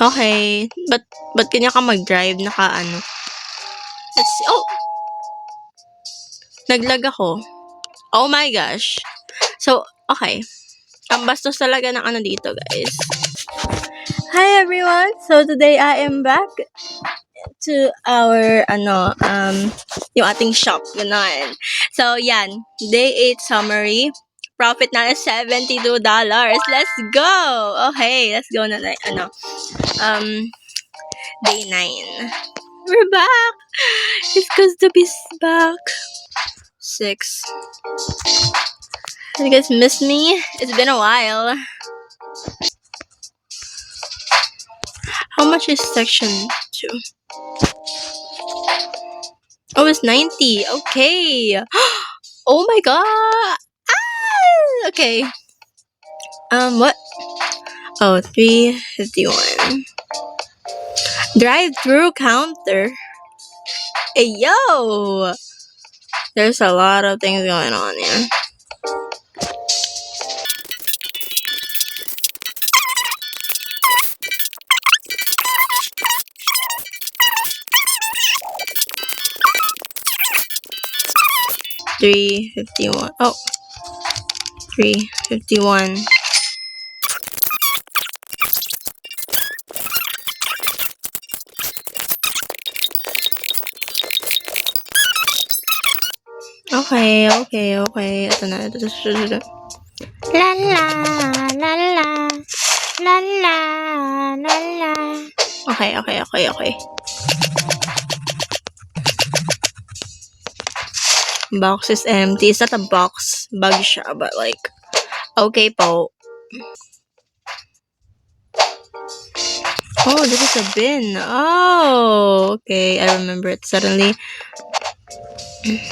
Okay. Ba't kanya ka mag-drive? Naka-ano? Let's see. Oh! Naglag ako. Oh my gosh. So, okay. Ang bastos talaga ng ano dito, guys. Hi, everyone! So, today I am back to our, yung ating shop. Ganon. So, yan. Day 8 summary. Profit na $72. Let's go! Okay, let's go na, day 9. We're back! It's good to be back. 6. You guys miss me? It's been a while. How much is section 2? Oh, it's 90. Okay. Oh my god. Ah! Okay. What? Oh, 351. Drive-through counter. Hey, yo! There's a lot of things going on here. $351. Oh. $351. Okay. Ito na. La la la la la la la la. Okay. Box is empty. It's not a box. Bag siya, but like, okay po. Oh, this is a bin. Oh, okay. I remember it suddenly.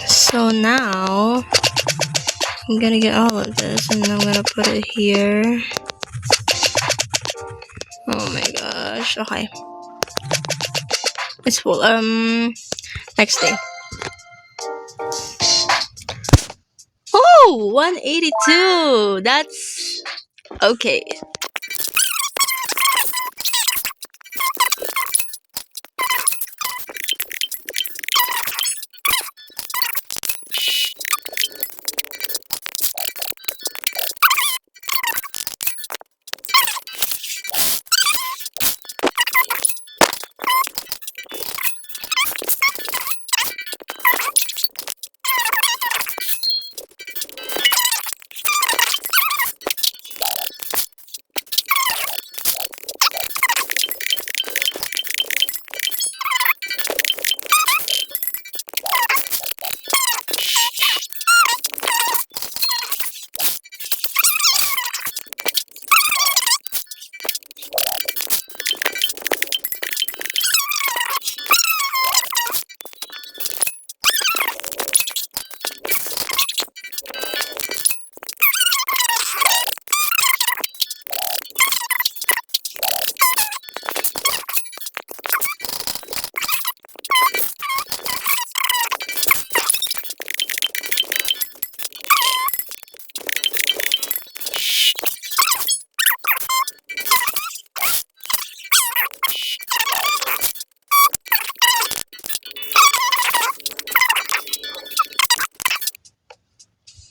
So now, I'm gonna get all of this and I'm gonna put it here. Oh my gosh. Okay. It's full. Next day. Oh, 182. That's okay.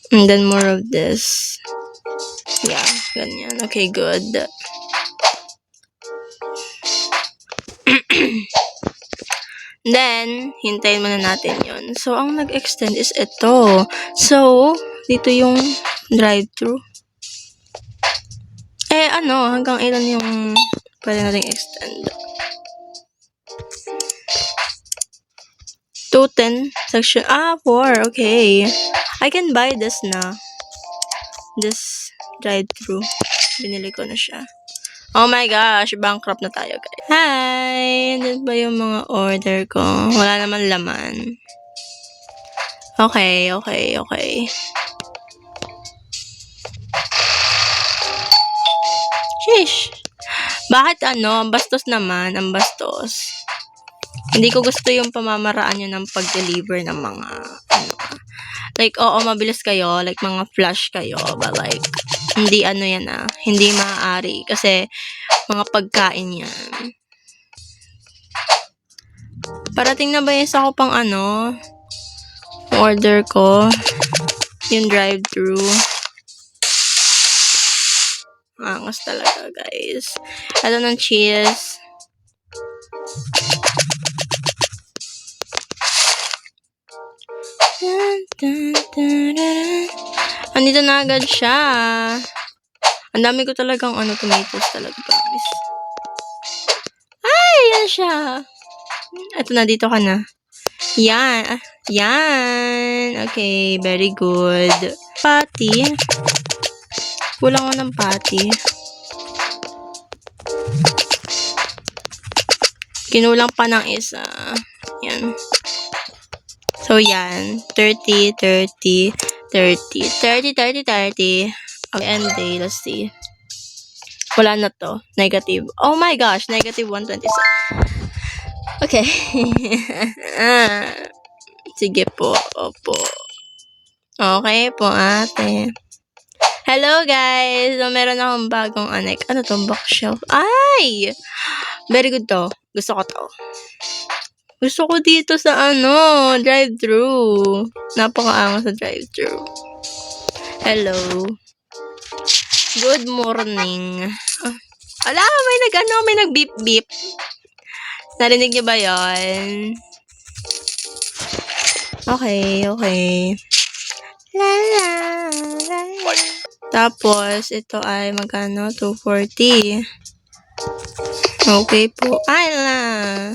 And then more of this. Yeah, ganyan. Okay, good. Then, hintayin muna natin yon. So, ang nag-extend is ito. So, dito yung drive-thru. Hanggang ilan yung pwede nating extend. 210 section. 4. Okay. I can buy this na. This drive-thru. Binili ko na siya. Oh my gosh, bankrupt na tayo, guys. Hi! Ano ba yung mga order ko? Wala naman laman. Okay. Sheesh! Bakit ang bastos naman, ang bastos. Hindi ko gusto yung pamamaraan nyo ng pag-deliver ng mga, like, mabilis kayo, like, mga flash kayo, but like, hindi hindi maaari. Kasi, Mga pagkain yan. Parating na ba yung isa ko pang order ko? Yung drive-thru. Angas talaga, guys. Ito ng cheese. Andito na agad siya. Ang dami ko talagang tomatoes talaga, promise. Ay, yan siya. Ito na, dito ka na. Yan. Yan. Okay, very good. Patty. Kulang ko ng patty. Kinulang pa ng isa. Yan. So, yan. 30, 30, 30, 30, 30, 30. Okay, end day. Let's see. Wala na to. Negative. Oh my gosh. Negative 126. Okay. Sige po. Opo. Okay po, ate. Hello, guys. So, meron akong bagong anek. Ano to? Bookshelf. Ay! Very good to. Gusto ko to. Gusto ko dito sa drive-thru. Napakaangas sa drive-thru. Hello. Good morning. Ala, may nag-beep-beep. Narinig niyo ba yon? Okay. La la la la. Tapos, ito ay magkano? 240. Okay po. Ay la.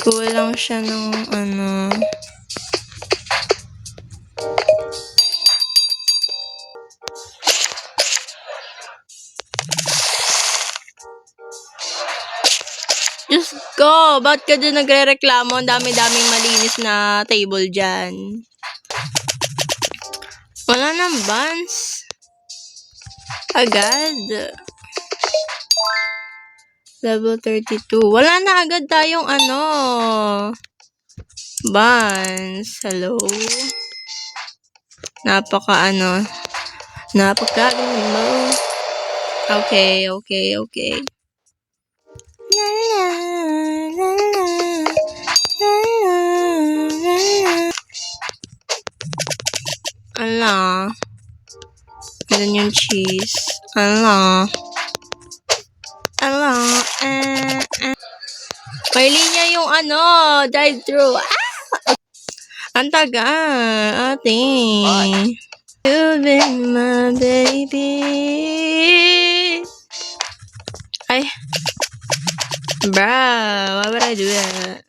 Kulang siya ng Diyos ko, ba't ka dyan nagre-reklamo? Ang dami-daming malinis na table dyan. Wala nang buns. Agad. Level 32. Wala na agad tayong buns. Hello? Napaka-galing mo. Okay. La la la la la la. Ala. Ganun yung cheese. Ala. May linya yung drive-thru. Ang taga, ate. You've been my baby. Ay. Bro, why would I do that?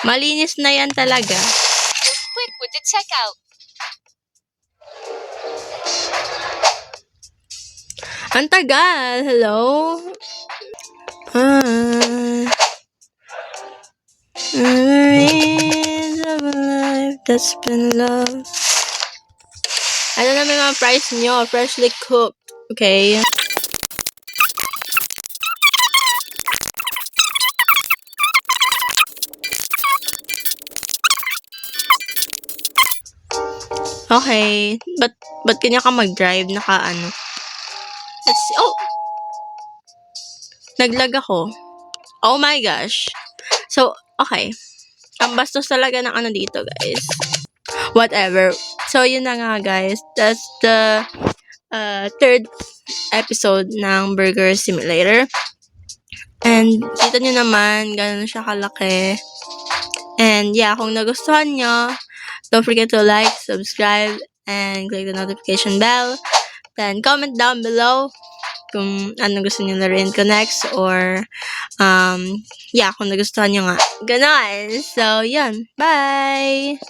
Malinis na yan talaga. Quick with the checkout. Ang tagal. Hello? Memories of a life that's been loved. Ano naman mga price nyo? Freshly cooked. Okay? Okay. Ba't kanya ka mag-drive? Let's see. Oh! Naglag ako. Oh my gosh. So, okay. Ang bastos talaga ng dito, guys. Whatever. So, yun na nga, guys. That's the third episode ng Burger Simulator. And, kita nyo naman, ganun siya kalaki. And, yeah, kung nagustuhan nyo, don't forget to like, subscribe, and click the notification bell. Then, comment down below kung ano gusto nyo na rin ko next or, yeah, kung nagustuhan nyo nga. Ganon. So, yun. Bye!